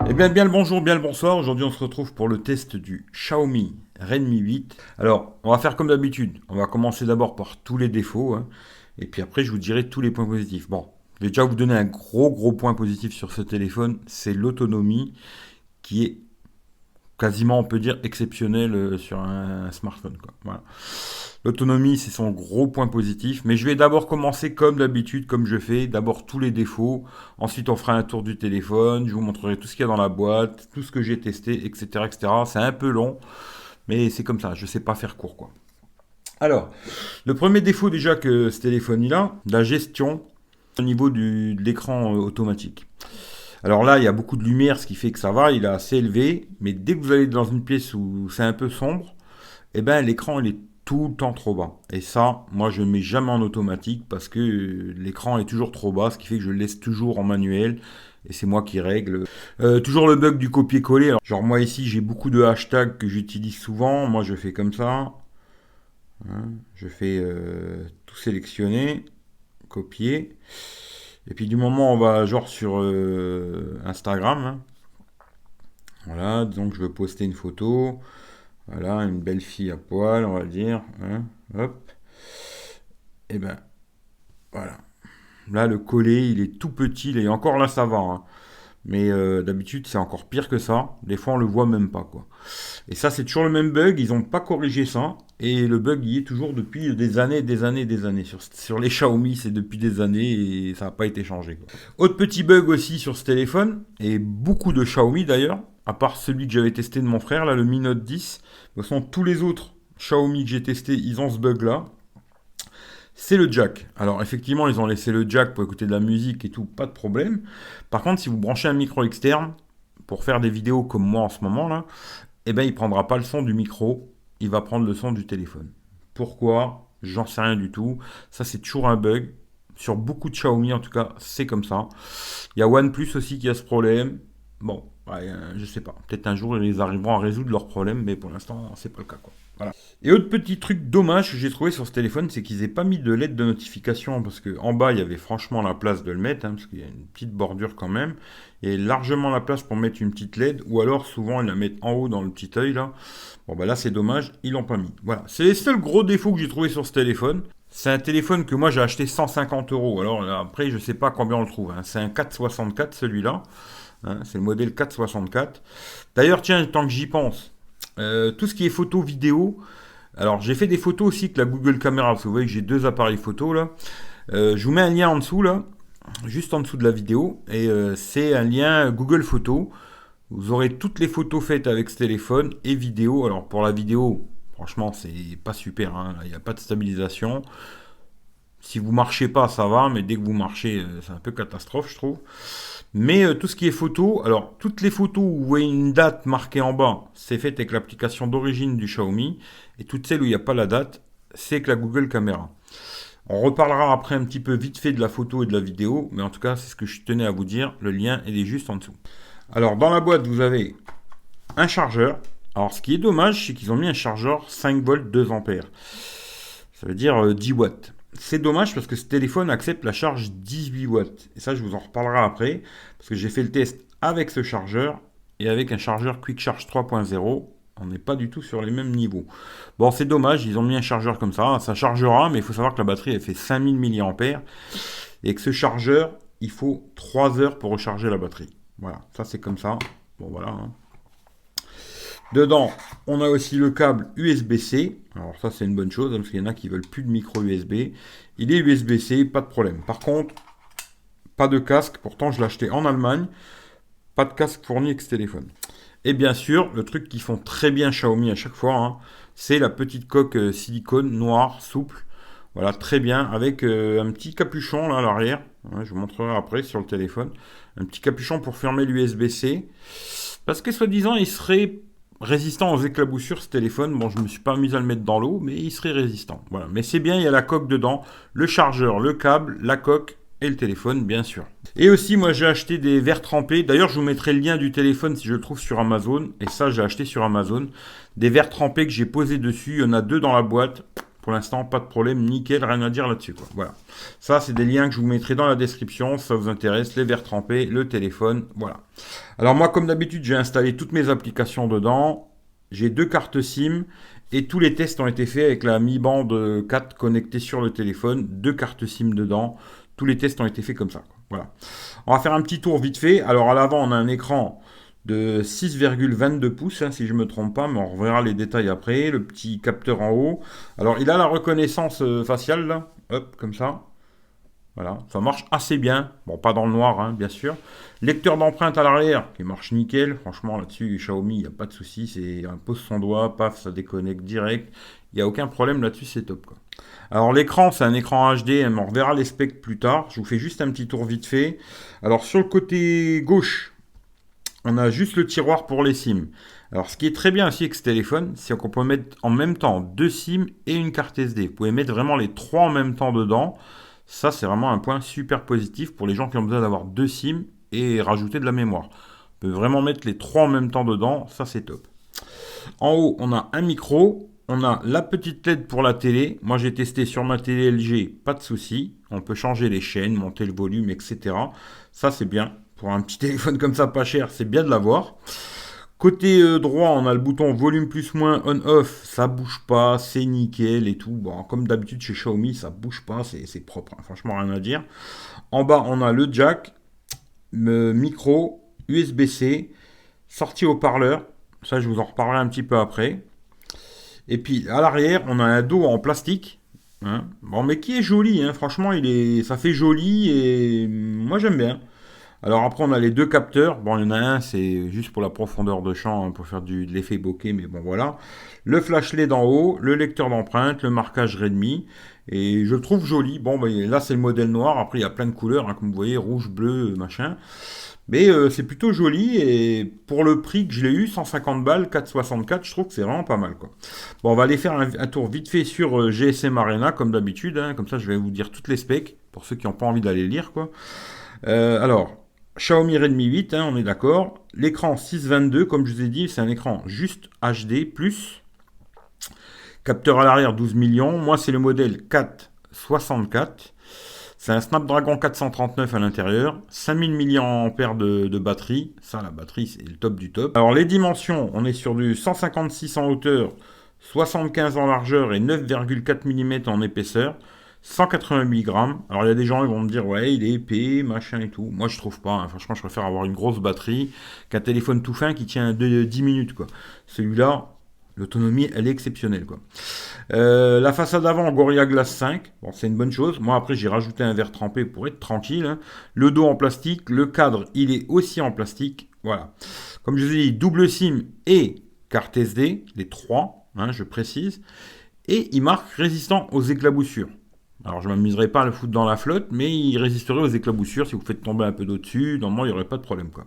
Eh bien le bonjour, bien le bonsoir. Aujourd'hui, on se retrouve pour le test du Xiaomi Redmi 8. Alors, on va faire comme d'habitude. On va commencer d'abord par tous les défauts, hein, et puis après, je vous dirai tous les points positifs. Bon, je vais déjà vous donner un gros point positif sur ce téléphone. C'est l'autonomie qui est quasiment, on peut dire, exceptionnelle sur un smartphone, quoi. Voilà. L'autonomie, c'est son gros point positif. Mais je vais d'abord commencer comme d'habitude, comme je fais. D'abord tous les défauts. Ensuite, on fera un tour du téléphone. Je vous montrerai tout ce qu'il y a dans la boîte, tout ce que j'ai testé, etc., etc. C'est un peu long, mais c'est comme ça. Je sais pas faire court, quoi. Alors, le premier défaut déjà que ce téléphone a, la gestion au niveau de l'écran automatique. Alors là, il y a beaucoup de lumière, ce qui fait que ça va, il est assez élevé. Mais dès que vous allez dans une pièce où c'est un peu sombre, eh ben, l'écran, il est tout le temps trop bas. Et ça, moi, je ne mets jamais en automatique parce que l'écran est toujours trop bas, ce qui fait que je le laisse toujours en manuel. Et c'est moi qui règle. Toujours le bug du copier-coller. Alors, genre, moi, ici, j'ai beaucoup de hashtags que j'utilise souvent. Moi, je fais comme ça. Hein. Je fais tout sélectionner, copier. Et puis, du moment où on va, genre, sur Instagram, hein, voilà, donc je veux poster une photo. Voilà, une belle fille à poil, on va dire. Hein, hop. Et ben, voilà. Là, le collet, il est tout petit. Et encore là, ça va, hein. Mais d'habitude, c'est encore pire que ça. Des fois, on le voit même pas, quoi. Et ça, c'est toujours le même bug. Ils n'ont pas corrigé ça. Et le bug, il est toujours depuis des années, des années, des années. Sur les Xiaomi, c'est depuis des années et ça n'a pas été changé, quoi. Autre petit bug aussi sur ce téléphone, et beaucoup de Xiaomi d'ailleurs, à part celui que j'avais testé de mon frère, là, le Mi Note 10. De toute façon, tous les autres Xiaomi que j'ai testés, ils ont ce bug-là. C'est le jack. Alors effectivement, ils ont laissé le jack pour écouter de la musique et tout, pas de problème. Par contre, si vous branchez un micro externe pour faire des vidéos comme moi en ce moment là, eh ben il prendra pas le son du micro, il va prendre le son du téléphone. Pourquoi? J'en sais rien du tout. Ça c'est toujours un bug. Sur beaucoup de Xiaomi en tout cas, c'est comme ça. Il y a OnePlus aussi qui a ce problème. Bon, ouais, je sais pas. Peut-être un jour ils arriveront à résoudre leur problème, mais pour l'instant c'est pas le cas, quoi. Voilà. Et autre petit truc dommage que j'ai trouvé sur ce téléphone, c'est qu'ils aient pas mis de LED de notification parce que en bas il y avait franchement la place de le mettre, hein, parce qu'il y a une petite bordure quand même, et largement la place pour mettre une petite LED, ou alors souvent ils la mettent en haut dans le petit œil là. Bon bah là c'est dommage, ils l'ont pas mis. Voilà, c'est les seuls gros défauts que j'ai trouvé sur ce téléphone. C'est un téléphone que moi j'ai acheté 150 euros. Alors après je sais pas combien on le trouve, hein. C'est un 464 celui-là. Hein, c'est le modèle 464. D'ailleurs tiens, tant que j'y pense, tout ce qui est photo, vidéo. Alors j'ai fait des photos aussi avec la Google Caméra, parce que vous voyez que j'ai deux appareils photo là. Je vous mets un lien en dessous là, juste en dessous de la vidéo, et c'est un lien Google Photos. Vous aurez toutes les photos faites avec ce téléphone et vidéo. Alors pour la vidéo, franchement c'est pas super, hein. Il n'y a pas de stabilisation. Si vous marchez pas, ça va, mais dès que vous marchez, c'est un peu catastrophe, je trouve. Mais tout ce qui est photo, alors toutes les photos où vous voyez une date marquée en bas, c'est fait avec l'application d'origine du Xiaomi. Et toutes celles où il n'y a pas la date, c'est avec la Google Caméra. On reparlera après un petit peu vite fait de la photo et de la vidéo, mais en tout cas, c'est ce que je tenais à vous dire. Le lien, il est juste en dessous. Alors, dans la boîte, vous avez un chargeur. Alors, ce qui est dommage, c'est qu'ils ont mis un chargeur 5 volts 2 ampères. Ça veut dire 10 watts. C'est dommage parce que ce téléphone accepte la charge 18 watts. Et ça, je vous en reparlerai après. Parce que j'ai fait le test avec ce chargeur et avec un chargeur Quick Charge 3.0. On n'est pas du tout sur les mêmes niveaux. Bon, c'est dommage, ils ont mis un chargeur comme ça chargera, mais il faut savoir que la batterie, elle fait 5000 mAh. Et que ce chargeur, il faut 3 heures pour recharger la batterie. Voilà, ça c'est comme ça. Bon, voilà, hein. Dedans, on a aussi le câble USB-C. Alors ça, c'est une bonne chose, hein, parce qu'il y en a qui veulent plus de micro USB. Il est USB-C, pas de problème. Par contre, pas de casque. Pourtant, je l'ai acheté en Allemagne. Pas de casque fourni avec ce téléphone. Et bien sûr, le truc qu'ils font très bien Xiaomi à chaque fois, hein, c'est la petite coque silicone noire, souple. Voilà, très bien, avec un petit capuchon là à l'arrière. Ouais, je vous montrerai après sur le téléphone. Un petit capuchon pour fermer l'USB-C. Parce que soi-disant, il serait résistant aux éclaboussures ce téléphone. Bon, je me suis pas amusé à le mettre dans l'eau, mais il serait résistant. Voilà, mais c'est bien, il y a la coque dedans, le chargeur, le câble, la coque et le téléphone, bien sûr. Et aussi, moi, j'ai acheté des verres trempés. D'ailleurs, je vous mettrai le lien du téléphone si je le trouve sur Amazon. Et ça, j'ai acheté sur Amazon. Des verres trempés que j'ai posés dessus. Il y en a deux dans la boîte. pour l'instant, pas de problème, nickel, rien à dire là-dessus, quoi. Voilà. Ça, c'est des liens que je vous mettrai dans la description, si ça vous intéresse, les verres trempés, le téléphone, voilà. Alors moi, comme d'habitude, j'ai installé toutes mes applications dedans. J'ai 2 cartes SIM et tous les tests ont été faits avec la Mi Band 4 connectée sur le téléphone. 2 cartes SIM dedans. Tous les tests ont été faits comme ça, quoi. Voilà. On va faire un petit tour vite fait. Alors à l'avant, on a un écran de 6,22 pouces, hein, si je ne me trompe pas, mais on reverra les détails après. Le petit capteur en haut. Alors il a la reconnaissance faciale, là. Hop, comme ça. Voilà, ça marche assez bien. Bon, pas dans le noir, hein, bien sûr. Lecteur d'empreinte à l'arrière, qui marche nickel. Franchement, là-dessus, Xiaomi, il n'y a pas de souci. C'est un pose son doigt, paf, ça déconnecte direct. Il n'y a aucun problème là-dessus, c'est top, quoi. Alors, l'écran, c'est un écran HD. On reverra les specs plus tard. Je vous fais juste un petit tour vite fait. Alors, sur le côté gauche, on a juste le tiroir pour les SIM. Alors, ce qui est très bien aussi avec ce téléphone, c'est qu'on peut mettre en même temps 2 SIM et une carte SD. Vous pouvez mettre vraiment les 3 en même temps dedans. Ça, c'est vraiment un point super positif pour les gens qui ont besoin d'avoir 2 SIM et rajouter de la mémoire. On peut vraiment mettre les 3 en même temps dedans, ça c'est top. En haut, on a un micro, on a la petite LED pour la télé. Moi, j'ai testé sur ma télé LG, pas de souci. On peut changer les chaînes, monter le volume, etc. Ça, c'est bien. Pour un petit téléphone comme ça, pas cher, c'est bien de l'avoir. Côté droit, on a le bouton volume plus moins on-off, ça bouge pas, c'est nickel et tout. Bon, comme d'habitude chez Xiaomi, ça bouge pas, c'est propre, hein, franchement rien à dire. En bas, on a le jack, micro, USB-C, sortie haut-parleur. Ça, je vous en reparlerai un petit peu après. Et puis à l'arrière, on a un dos en plastique. Hein. Bon, mais qui est joli, hein. Franchement, ça fait joli et moi j'aime bien. Alors après, on a les 2 capteurs. Bon, il y en a un, c'est juste pour la profondeur de champ, hein, pour faire de l'effet bokeh, mais bon, voilà. Le flash LED en haut, le lecteur d'empreinte, le marquage Redmi. Et je le trouve joli. Bon, ben, là, c'est le modèle noir. Après, il y a plein de couleurs, hein, comme vous voyez, rouge, bleu, machin. Mais c'est plutôt joli. Et pour le prix que je l'ai eu, 150 balles, 4,64, je trouve que c'est vraiment pas mal, quoi. Bon, on va aller faire un tour vite fait sur GSM Arena, comme d'habitude. Hein. Comme ça, je vais vous dire toutes les specs, pour ceux qui n'ont pas envie d'aller lire, quoi. Alors, Xiaomi Redmi 8, hein, on est d'accord. L'écran 622, comme je vous ai dit, c'est un écran juste HD+. Capteur à l'arrière 12 millions. Moi, c'est le modèle 464. C'est un Snapdragon 439 à l'intérieur. 5000 mAh de batterie. Ça, la batterie, c'est le top du top. Alors, les dimensions, on est sur du 156 en hauteur, 75 en largeur et 9,4 mm en épaisseur. 188 grammes. Alors il y a des gens qui vont me dire ouais il est épais, machin et tout. Moi je trouve pas. Hein. Franchement je préfère avoir une grosse batterie qu'un téléphone tout fin qui tient 10 minutes quoi. Celui-là, l'autonomie elle est exceptionnelle quoi. La façade avant Gorilla Glass 5. Bon c'est une bonne chose. Moi après j'ai rajouté un verre trempé pour être tranquille. Hein. Le dos en plastique. Le cadre il est aussi en plastique. Voilà. Comme je vous ai dit double SIM et carte SD. Les 3. Hein, je précise. Et il marque résistant aux éclaboussures. Alors je ne m'amuserai pas à le foutre dans la flotte, mais il résisterait aux éclaboussures si vous faites tomber un peu d'eau dessus. Normalement, il n'y aurait pas de problème, quoi.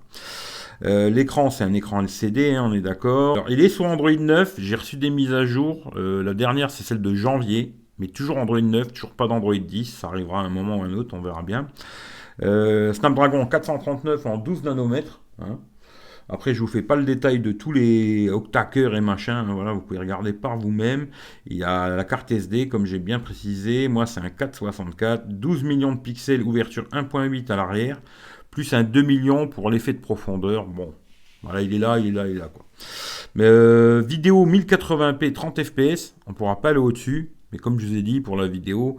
L'écran, c'est un écran LCD, hein, on est d'accord. Alors, il est sur Android 9. J'ai reçu des mises à jour. La dernière, c'est celle de janvier, mais toujours Android 9, toujours pas d'Android 10. Ça arrivera à un moment ou à un autre, on verra bien. Snapdragon 439 en 12 nanomètres. Hein. Après, je vous fais pas le détail de tous les octa-cœurs et machin. Voilà, vous pouvez regarder par vous-même. Il y a la carte SD, comme j'ai bien précisé. Moi, c'est un 464, 12 millions de pixels, ouverture 1.8 à l'arrière, plus un 2 millions pour l'effet de profondeur. Bon, voilà, il est là, quoi. Mais vidéo 1080p, 30 fps, on pourra pas aller au-dessus. Mais comme je vous ai dit, pour la vidéo,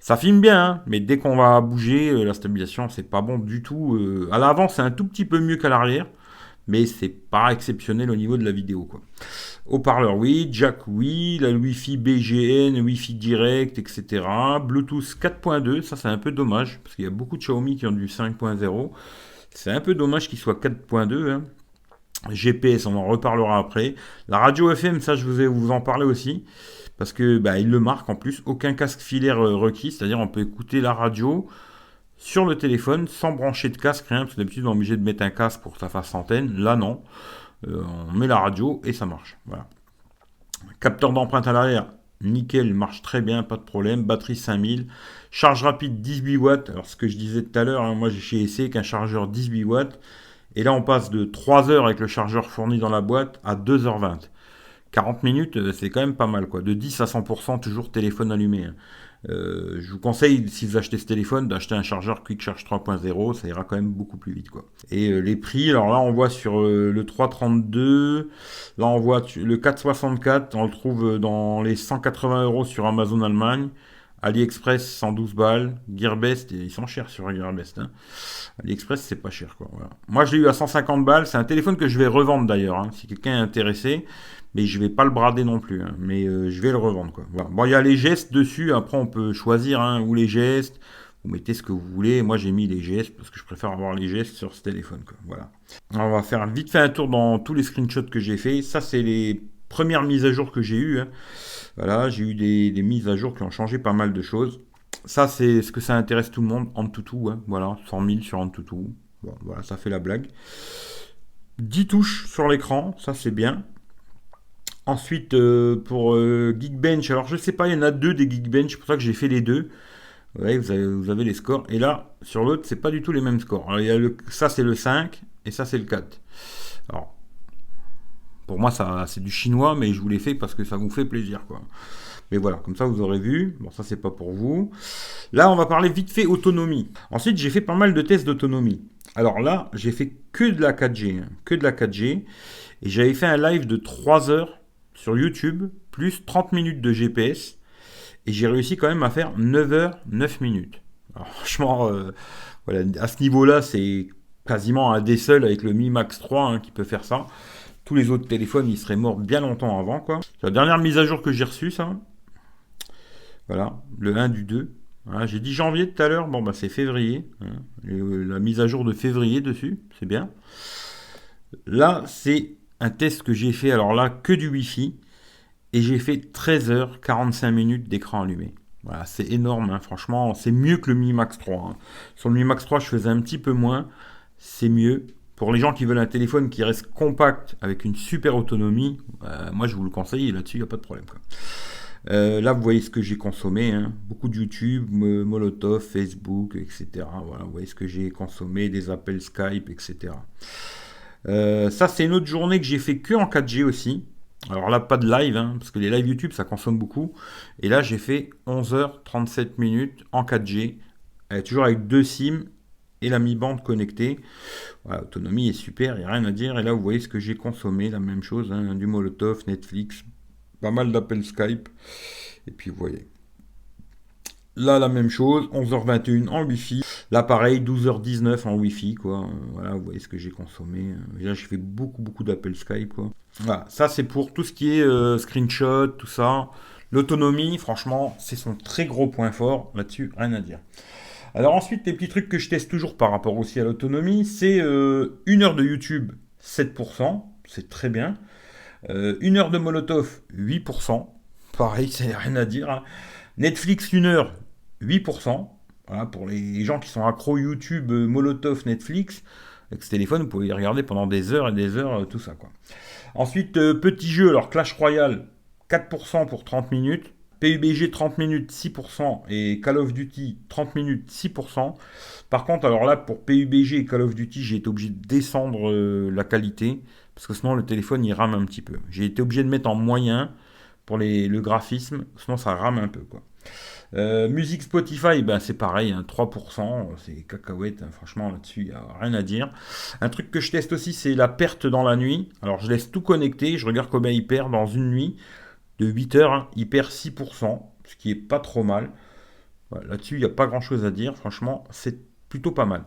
ça filme bien, hein, mais dès qu'on va bouger, la stabilisation, c'est pas bon du tout. À l'avant, c'est un tout petit peu mieux qu'à l'arrière. Mais c'est pas exceptionnel au niveau de la vidéo, quoi. Haut-parleur, oui. Jack, oui. La Wi-Fi BGN, Wi-Fi direct, etc. Bluetooth 4.2, ça c'est un peu dommage, parce qu'il y a beaucoup de Xiaomi qui ont du 5.0. C'est un peu dommage qu'il soit 4.2. Hein. GPS, on en reparlera après. La radio FM, ça je vais vous en parler aussi, parce que bah, il le marque en plus. Aucun casque filaire requis, c'est-à-dire on peut écouter la radio sur le téléphone sans brancher de casque, rien, parce que d'habitude on est obligé de mettre un casque pour que ça fasse antenne. Là non, on met la radio et ça marche. Voilà. Capteur d'empreinte à l'arrière, nickel, marche très bien, pas de problème. Batterie 5000, charge rapide 18 watts. Alors ce que je disais tout à l'heure, hein, moi j'ai essayé qu'un chargeur 18 watts. Et là on passe de 3 heures avec le chargeur fourni dans la boîte à 2h20. 40 minutes, c'est quand même pas mal, quoi. De 10 à 100%, toujours téléphone allumé, hein. Je vous conseille, si vous achetez ce téléphone, d'acheter un chargeur Quick Charge 3.0, ça ira quand même beaucoup plus vite, quoi. Et les prix, alors là, on voit sur le 332, là, on voit le 464, on le trouve dans les 180 euros sur Amazon Allemagne. AliExpress 112 balles, Gearbest, ils sont chers sur Gearbest, hein. AliExpress c'est pas cher, quoi. Voilà. Moi je l'ai eu à 150 balles, c'est un téléphone que je vais revendre d'ailleurs, hein, si quelqu'un est intéressé, mais je vais pas le brader non plus, hein, mais je vais le revendre, quoi. Voilà. Bon, il y a les gestes dessus, après on peut choisir, hein, ou les gestes, vous mettez ce que vous voulez. Moi j'ai mis les gestes parce que je préfère avoir les gestes sur ce téléphone, quoi. Voilà. Alors, on va faire vite fait un tour dans tous les screenshots que j'ai fait. Ça c'est les premières mises à jour que j'ai eues, hein. Voilà, j'ai eu des mises à jour qui ont changé pas mal de choses. Ça, c'est ce que ça intéresse tout le monde. AnTuTu, hein, voilà, 100 000 sur AnTuTu. Bon, voilà, ça fait la blague. 10 touches sur l'écran, ça c'est bien. Ensuite, pour Geekbench, alors je sais pas, il y en a deux des Geekbench, c'est pour ça que j'ai fait les deux. Ouais, vous avez les scores. Et là, sur l'autre, c'est pas du tout les mêmes scores. Alors, ça c'est le 5 et ça c'est le 4. Alors, pour moi, ça c'est du chinois, mais je vous l'ai fait parce que ça vous fait plaisir, quoi. Mais voilà, comme ça vous aurez vu. Bon, ça c'est pas pour vous. Là, on va parler vite fait autonomie. Ensuite, j'ai fait pas mal de tests d'autonomie. Alors là, j'ai fait que de la 4G, hein, que de la 4G. Et j'avais fait un live de 3 heures sur YouTube, plus 30 minutes de GPS. Et j'ai réussi quand même à faire 9 heures, 9 minutes. Alors, franchement, voilà, à ce niveau-là, c'est quasiment un des seuls avec le Mi Max 3, hein, qui peut faire ça. Tous les autres téléphones, ils seraient morts bien longtemps avant, quoi. C'est la dernière mise à jour que j'ai reçue, ça. Voilà, le 1 du 2. Voilà, j'ai dit janvier tout à l'heure, bon bah c'est février, hein. La mise à jour de février dessus, c'est bien. Là, c'est un test que j'ai fait, alors là, que du Wi-Fi, et j'ai fait 13 heures 45 minutes d'écran allumé. Voilà, c'est énorme, hein, franchement, c'est mieux que le Mi Max 3, hein. Sur le Mi Max 3, je faisais un petit peu moins, c'est mieux. Pour les gens qui veulent un téléphone qui reste compact avec une super autonomie, moi je vous le conseille, et là-dessus il n'y a pas de problème, quoi. Là, vous voyez ce que j'ai consommé, hein. Beaucoup de YouTube, Molotov, Facebook, etc. Voilà, vous voyez ce que j'ai consommé, des appels Skype, etc. Ça, c'est une autre journée que j'ai fait que en 4G aussi. Alors là, pas de live, hein, parce que les lives YouTube, ça consomme beaucoup. Et là, j'ai fait 11h37 minutes en 4G, toujours avec deux SIM et la mi-bande connectée. Voilà, l'autonomie est super, il n'y a rien à dire. Et là, vous voyez ce que j'ai consommé, la même chose, hein, du Molotov, Netflix, pas mal d'appels Skype. Et puis, vous voyez. Là, la même chose, 11h21 en Wi-Fi. Là, pareil, 12h19 en Wi-Fi, quoi. Voilà, vous voyez ce que j'ai consommé. Et là, j'ai fait beaucoup, beaucoup d'appels Skype, quoi. Voilà, ça, c'est pour tout ce qui est screenshot, tout ça. L'autonomie, franchement, c'est son très gros point fort. Là-dessus, rien à dire. Alors ensuite, les petits trucs que je teste toujours par rapport aussi à l'autonomie, c'est 1 heure de YouTube, 7%, c'est très bien. 1 heure de Molotov, 8%. Pareil, c'est rien à dire, hein. Netflix, 1 heure, 8%. Voilà, pour les gens qui sont accros YouTube, Molotov, Netflix, avec ce téléphone, vous pouvez y regarder pendant des heures et des heures, tout ça, quoi. Ensuite, petit jeu, alors Clash Royale, 4% pour 30 minutes. PUBG 30 minutes 6% et Call of Duty 30 minutes 6%. Par contre, alors là, pour PUBG et Call of Duty, j'ai été obligé de descendre la qualité parce que sinon le téléphone il rame un petit peu. J'ai été obligé de mettre en moyen pour le graphisme, sinon ça rame un peu, quoi. Musique Spotify, ben c'est pareil, hein, 3%, c'est cacahuète, hein, franchement là-dessus, il n'y a rien à dire. Un truc que je teste aussi, c'est la perte dans la nuit. Alors je laisse tout connecté, je regarde combien il perd dans une nuit. De 8 heures, hein, il perd 6%, ce qui est pas trop mal. Voilà, là-dessus, il n'y a pas grand-chose à dire, franchement, c'est plutôt pas mal.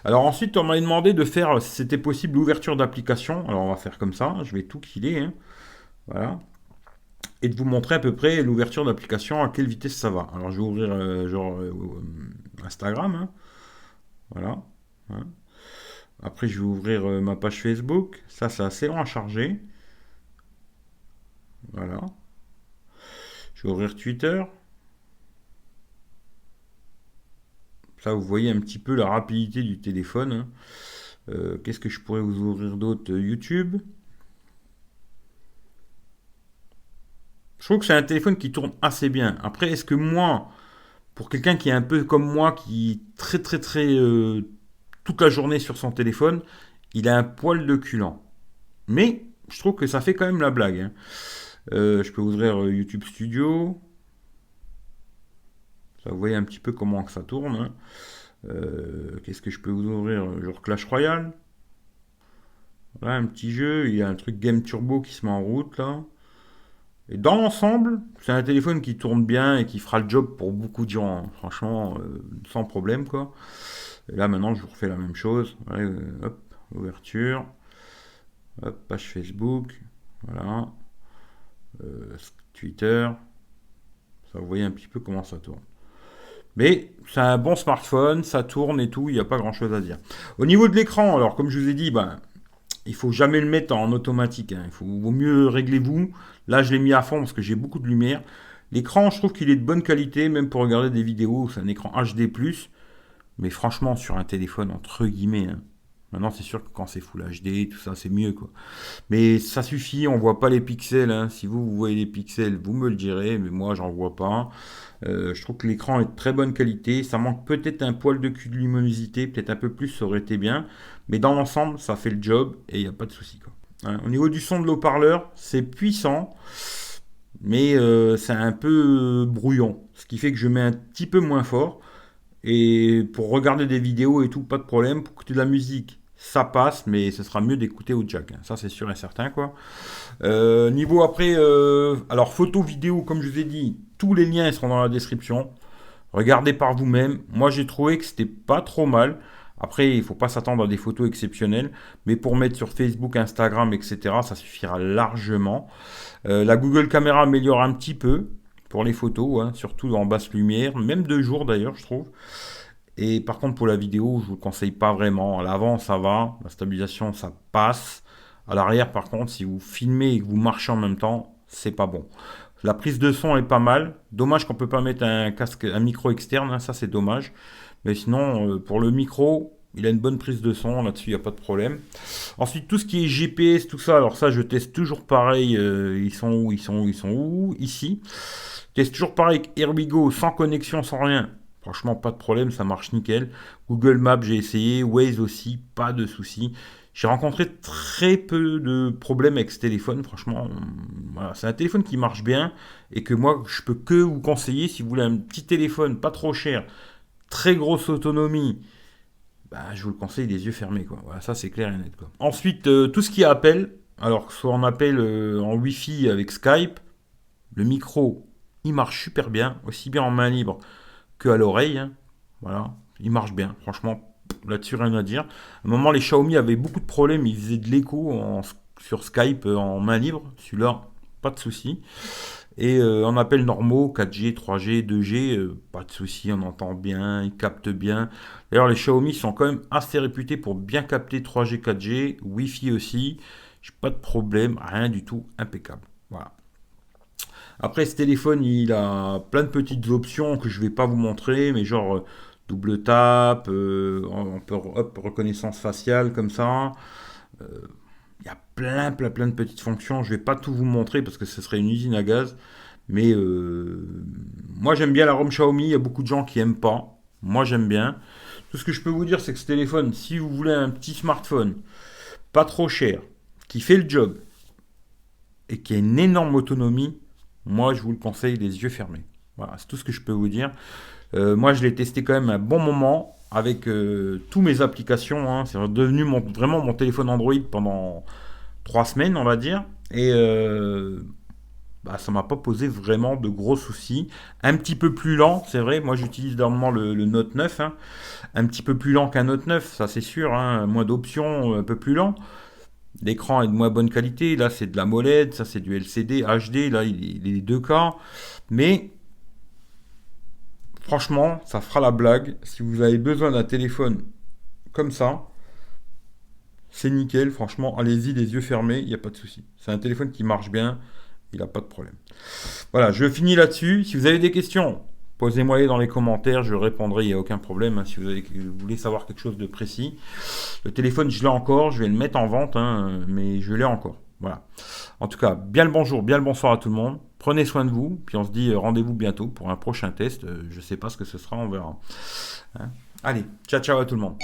Alors ensuite, on m'a demandé de faire, si c'était possible, l'ouverture d'application. Alors on va faire comme ça, je vais tout killer, hein, voilà. Et de vous montrer à peu près l'ouverture d'application, à quelle vitesse ça va. Alors je vais ouvrir Instagram, hein, voilà, hein. Après je vais ouvrir ma page Facebook, ça c'est assez long à charger, voilà. Je vais ouvrir Twitter. Ça, vous voyez un petit peu la rapidité du téléphone, hein. Qu'est-ce que je pourrais vous ouvrir d'autre? YouTube. Je trouve que c'est un téléphone qui tourne assez bien. Après, est-ce que moi, pour quelqu'un qui est un peu comme moi, qui est très très très toute la journée sur son téléphone, il a un poil de culant. Mais je trouve que ça fait quand même la blague, hein. Je peux ouvrir YouTube Studio. Ça, vous voyez un petit peu comment que ça tourne, hein. Qu'est-ce que je peux vous ouvrir? Genre Clash Royale. Voilà, un petit jeu. Il y a un truc Game Turbo qui se met en route là. Et dans l'ensemble, c'est un téléphone qui tourne bien et qui fera le job pour beaucoup de gens, hein. Franchement, sans problème quoi. Et là maintenant, je vous refais la même chose. Ouais, hop, ouverture. Hop, page Facebook. Voilà. Twitter. Ça, vous voyez un petit peu comment ça tourne. Mais c'est un bon smartphone, ça tourne et tout, il n'y a pas grand chose à dire. Au niveau de l'écran, alors comme je vous ai dit, ben, il faut jamais le mettre en automatique, hein. Vaut mieux régler vous. Là, je l'ai mis à fond parce que j'ai beaucoup de lumière. L'écran, je trouve qu'il est de bonne qualité, même pour regarder des vidéos. C'est un écran HD+. Mais franchement, sur un téléphone, entre guillemets, hein. Maintenant, c'est sûr que quand c'est Full HD, tout ça, c'est mieux, quoi. Mais ça suffit, on voit pas les pixels, hein. Si vous voyez les pixels, vous me le direz, mais moi, j'en vois pas. Je trouve que l'écran est de très bonne qualité. Ça manque peut-être un poil de cul de luminosité, peut-être un peu plus, ça aurait été bien. Mais dans l'ensemble, ça fait le job et il n'y a pas de souci, quoi. Hein, au niveau du son de l'haut-parleur, c'est puissant, mais c'est un peu brouillon. Ce qui fait que je mets un petit peu moins fort. Et pour regarder des vidéos et tout, pas de problème. Pour écouter de la musique, ça passe, mais ce sera mieux d'écouter au jack, hein. Ça, c'est sûr et certain, quoi. Niveau après, alors photo, vidéo, comme je vous ai dit, tous les liens seront dans la description. Regardez par vous-même. Moi, j'ai trouvé que c'était pas trop mal. Après, il faut pas s'attendre à des photos exceptionnelles, mais pour mettre sur Facebook, Instagram, etc., ça suffira largement. La Google Caméra améliore un petit peu pour les photos, hein, surtout en basse lumière, même de jour d'ailleurs, je trouve. Et par contre, pour la vidéo, je vous le conseille pas vraiment. À l'avant, ça va, la stabilisation, ça passe. À l'arrière, par contre, si vous filmez et que vous marchez en même temps, c'est pas bon. La prise de son est pas mal. Dommage qu'on peut pas mettre un casque, un micro externe, hein, ça c'est dommage. Mais sinon, pour le micro, il a une bonne prise de son, là-dessus il n'y a pas de problème. Ensuite, tout ce qui est GPS, tout ça, alors ça je teste toujours pareil. Ils sont où? Ils sont où? Ici. Je teste toujours pareil avec Airwigo, sans connexion, sans rien. Franchement, pas de problème, ça marche nickel. Google Maps, j'ai essayé. Waze aussi, pas de souci. J'ai rencontré très peu de problèmes avec ce téléphone. Franchement, voilà, c'est un téléphone qui marche bien et que moi, je peux que vous conseiller si vous voulez un petit téléphone pas trop cher, très grosse autonomie. Bah, je vous le conseille les yeux fermés, quoi. Voilà, ça c'est clair et net, quoi. Ensuite, tout ce qui est appel, alors que ce soit en appel en Wi-Fi avec Skype, le micro, il marche super bien, aussi bien en main libre que à l'oreille, hein. Voilà, il marche bien, franchement, là-dessus rien à dire. À un moment, les Xiaomi avaient beaucoup de problèmes, ils faisaient de l'écho sur Skype en main libre, celui-là, pas de souci. Et en appels normaux, 4G, 3G, 2G, pas de souci, on entend bien, ils captent bien. D'ailleurs, les Xiaomi sont quand même assez réputés pour bien capter 3G, 4G, Wi-Fi aussi. J'ai pas de problème, rien du tout, impeccable. Voilà. Après, ce téléphone, il a plein de petites options que je vais pas vous montrer, mais genre double tap, on peut hop, reconnaissance faciale comme ça. Euh, Il y a plein de petites fonctions. Je vais pas tout vous montrer parce que ce serait une usine à gaz. Mais moi, j'aime bien la ROM Xiaomi. Il y a beaucoup de gens qui aiment pas. Moi, j'aime bien. Tout ce que je peux vous dire, c'est que ce téléphone, si vous voulez un petit smartphone, pas trop cher, qui fait le job et qui a une énorme autonomie, moi, je vous le conseille les yeux fermés. Voilà, c'est tout ce que je peux vous dire. Moi, je l'ai testé quand même un bon moment avec tous mes applications, hein. C'est devenu vraiment mon téléphone Android pendant 3 semaines, on va dire. Et bah, ça m'a pas posé vraiment de gros soucis. Un petit peu plus lent, c'est vrai. Moi, j'utilise normalement le Note 9, hein. Un petit peu plus lent qu'un Note 9, ça c'est sûr, hein. Moins d'options, un peu plus lent. L'écran est de moins bonne qualité. Là, c'est de la MOLED, ça c'est du LCD, HD. Là, il est 2K. Mais franchement, ça fera la blague. Si vous avez besoin d'un téléphone comme ça, c'est nickel. Franchement, allez-y, les yeux fermés, il n'y a pas de souci. C'est un téléphone qui marche bien, il n'a pas de problème. Voilà, je finis là-dessus. Si vous avez des questions, posez-moi-les dans les commentaires, je répondrai, il n'y a aucun problème, hein, si vous voulez savoir quelque chose de précis. Le téléphone, je l'ai encore, je vais le mettre en vente, hein, mais je l'ai encore. Voilà. En tout cas, bien le bonjour, bien le bonsoir à tout le monde. Prenez soin de vous, puis on se dit rendez-vous bientôt pour un prochain test. Je ne sais pas ce que ce sera, on verra. Hein. Allez, ciao ciao à tout le monde.